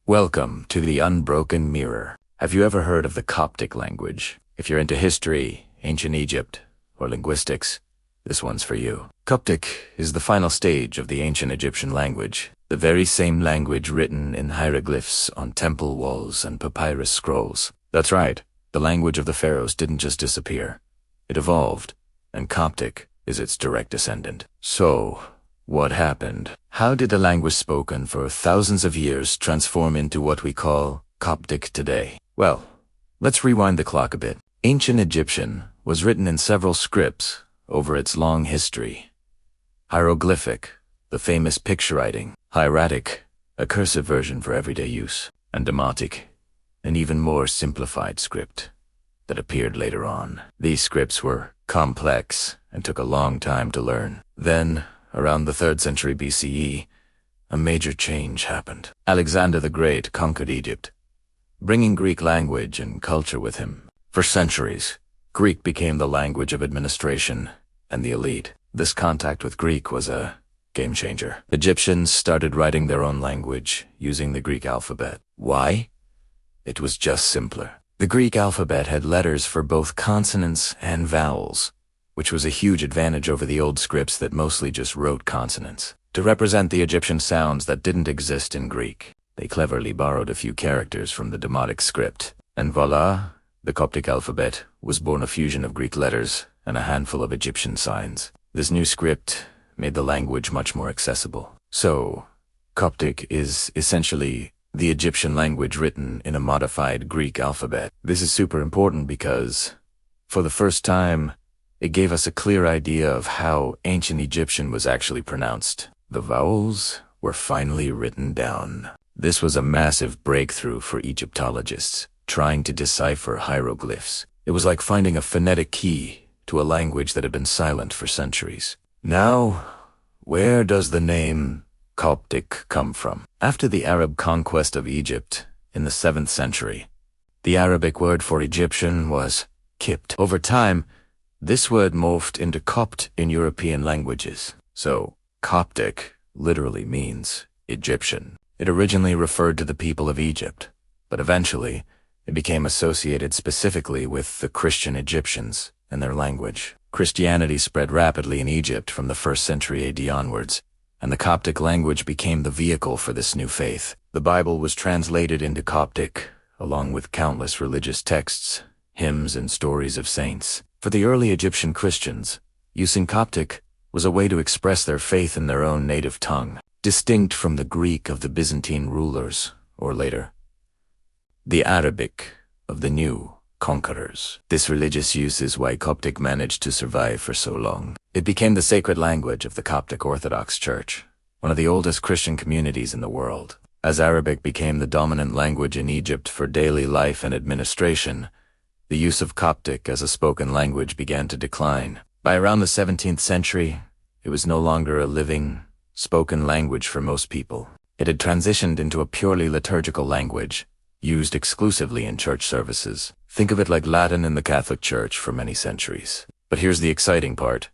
Welcome to the Unbroken Mirror. Have you ever heard of the Coptic language? If you're into history, ancient Egypt, or linguistics, this one's for you. Coptic is the final stage of the ancient Egyptian language, the very same language written in hieroglyphs on temple walls and papyrus scrolls. That's right, the language of the pharaohs didn't just disappear. It evolved, and Coptic is its direct descendant. So, what happened? How did the language spoken for thousands of years transform into what we call Coptic today? Well, let's rewind the clock a bit. Ancient Egyptian was written in several scripts over its long history. Hieroglyphic, the famous picture writing; hieratic, a cursive version for everyday use; and Demotic, an even more simplified script that appeared later on. These scripts were complex and took a long time to learn. Then, around the 3rd century BCE, a major change happened. Alexander the Great conquered Egypt, bringing Greek language and culture with him. For centuries, Greek became the language of administration and the elite. This contact with Greek was a game changer. Egyptians started writing their own language using the Greek alphabet. Why? It was just simpler. The Greek alphabet had letters for both consonants and vowels, which was a huge advantage over the old scripts that mostly just wrote consonants. To represent the Egyptian sounds that didn't exist in Greek, they cleverly borrowed a few characters from the Demotic script. And voila, the Coptic alphabet was born a fusion of Greek letters and a handful of Egyptian signs. This new script made the language much more accessible. So, Coptic is essentially the Egyptian language written in a modified Greek alphabet. This is super important because, for the first time, it gave us a clear idea of how ancient Egyptian was actually pronounced. The vowels were finally written down. This was a massive breakthrough for Egyptologists trying to decipher hieroglyphs. It was like finding a phonetic key to a language that had been silent for centuries. Now, where does the name Coptic come from? After the Arab conquest of Egypt in the 7th century, the Arabic word for Egyptian was Kipt. Over time, this word morphed into Copt in European languages. So, Coptic literally means Egyptian. It originally referred to the people of Egypt, but eventually it became associated specifically with the Christian Egyptians and their language. Christianity spread rapidly in Egypt from the 1st century AD onwards, and the Coptic language became the vehicle for this new faith. The Bible was translated into Coptic, along with countless religious texts, hymns, and stories of saints. For the early Egyptian Christians, using Coptic was a way to express their faith in their own native tongue, distinct from the Greek of the Byzantine rulers, or later, the Arabic of the new conquerors. This religious use is why Coptic managed to survive for so long. It became the sacred language of the Coptic Orthodox Church, one of the oldest Christian communities in the world. As Arabic became the dominant language in Egypt for daily life and administration, the use of Coptic as a spoken language began to decline. By around the 17th century, it was no longer a living, spoken language for most people. It had transitioned into a purely liturgical language, used exclusively in church services. Think of it like Latin in the Catholic Church for many centuries. But here's the exciting part.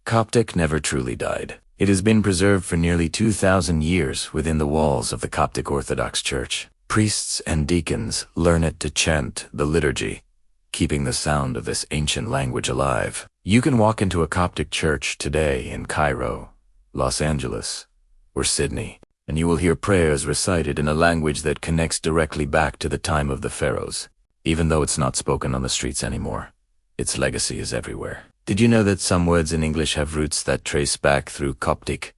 Coptic never truly died. It has been preserved for nearly 2,000 years within the walls of the Coptic Orthodox Church. Priests and deacons learn it to chant the liturgy, keeping the sound of this ancient language alive. You can walk into a Coptic church today in Cairo, Los Angeles, or Sydney, and you will hear prayers recited in a language that connects directly back to the time of the pharaohs. Even though it's not spoken on the streets anymore, its legacy is everywhere. Did you know that some words in English have roots that trace back through Coptic?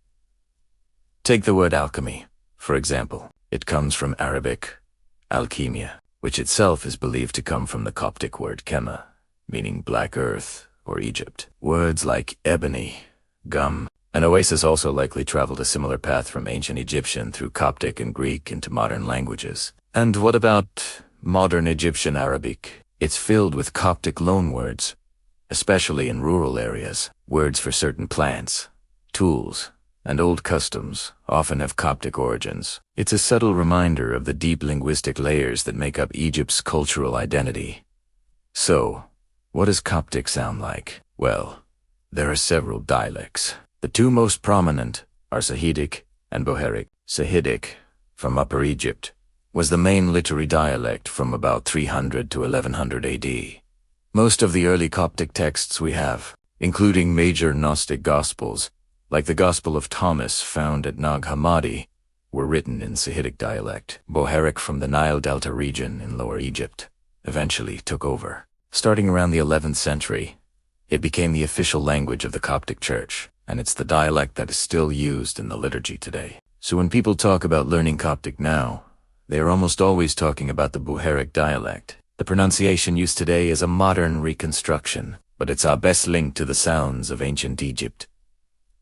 Take the word alchemy, for example. It comes from Arabic, alchemia, which itself is believed to come from the Coptic word kema, meaning black earth or Egypt. Words like ebony, gum, and oasis also likely traveled a similar path from ancient Egyptian through Coptic and Greek into modern languages. And what about modern Egyptian Arabic? It's filled with Coptic loanwords, especially in rural areas. Words for certain plants, tools, and old customs often have Coptic origins. It's a subtle reminder of the deep linguistic layers that make up Egypt's cultural identity. So, what does Coptic sound like? Well, there are several dialects. The two most prominent are Sahidic and Bohairic. Sahidic, from Upper Egypt, was the main literary dialect from about 300 to 1100 AD. Most of the early Coptic texts we have, including major Gnostic Gospels, like the Gospel of Thomas found at Nag Hammadi, were written in Sahidic dialect. Bohairic from the Nile Delta region in Lower Egypt eventually took over. Starting around the 11th century, it became the official language of the Coptic Church, and it's the dialect that is still used in the liturgy today. So when people talk about learning Coptic now, they are almost always talking about the Bohairic dialect. The pronunciation used today is a modern reconstruction, but it's our best link to the sounds of ancient Egypt.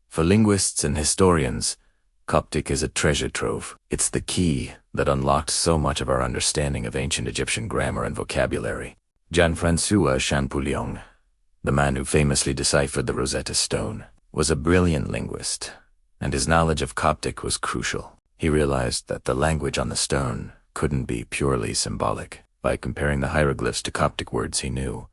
For linguists and historians, Coptic is a treasure trove. It's the key that unlocked so much of our understanding of ancient Egyptian grammar and vocabulary. Jean-François Champollion, the man who famously deciphered the Rosetta Stone, was a brilliant linguist, and his knowledge of Coptic was crucial. He realized that the language on the stone couldn't be purely symbolic. By comparing the hieroglyphs to Coptic words he knew,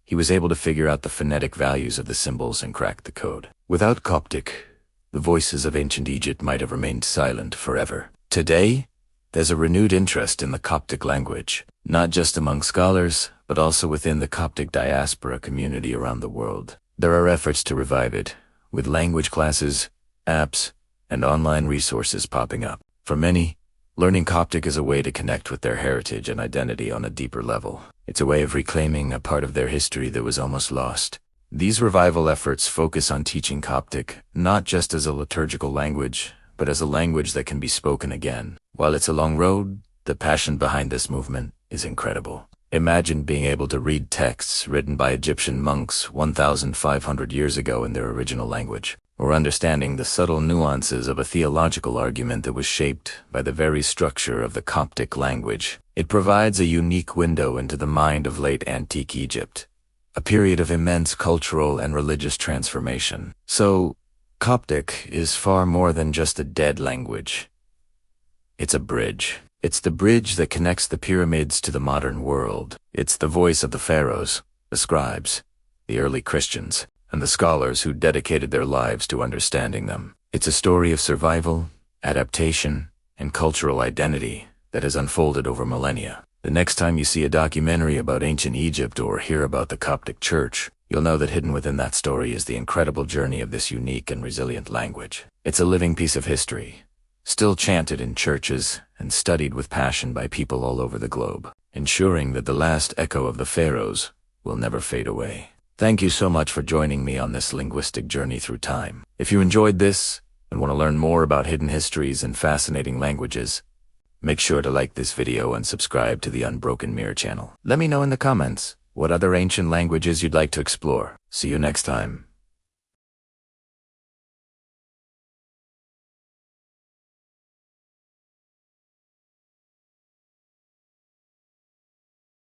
he was able to figure out the phonetic values of the symbols and crack the code. Without Coptic, the voices of ancient Egypt might have remained silent forever. Today, there's a renewed interest in the Coptic language, not just among scholars, but also within the Coptic diaspora community around the world. There are efforts to revive it, with language classes, apps, and online resources popping up. For many, learning Coptic is a way to connect with their heritage and identity on a deeper level. It's a way of reclaiming a part of their history that was almost lost. These revival efforts focus on teaching Coptic not just as a liturgical language, but as a language that can be spoken again. While it's a long road, the passion behind this movement is incredible. Imagine being able to read texts written by Egyptian monks 1,500 years ago in their original language, or understanding the subtle nuances of a theological argument that was shaped by the very structure of the Coptic language. It provides a unique window into the mind of late antique Egypt, a period of immense cultural and religious transformation. So, Coptic is far more than just a dead language. It's a bridge. It's the bridge that connects the pyramids to the modern world. It's the voice of the pharaohs, the scribes, the early Christians, and the scholars who dedicated their lives to understanding them. It's a story of survival, adaptation, and cultural identity that has unfolded over millennia. The next time you see a documentary about ancient Egypt or hear about the Coptic Church, you'll know that hidden within that story is the incredible journey of this unique and resilient language. It's a living piece of history, still chanted in churches and studied with passion by people all over the globe, ensuring that the last echo of the pharaohs will never fade away. Thank you so much for joining me on this linguistic journey through time. If you enjoyed this and want to learn more about hidden histories and fascinating languages, make sure to like this video and subscribe to the Unbroken Mirror channel. Let me know in the comments what other ancient languages you'd like to explore. See you next time.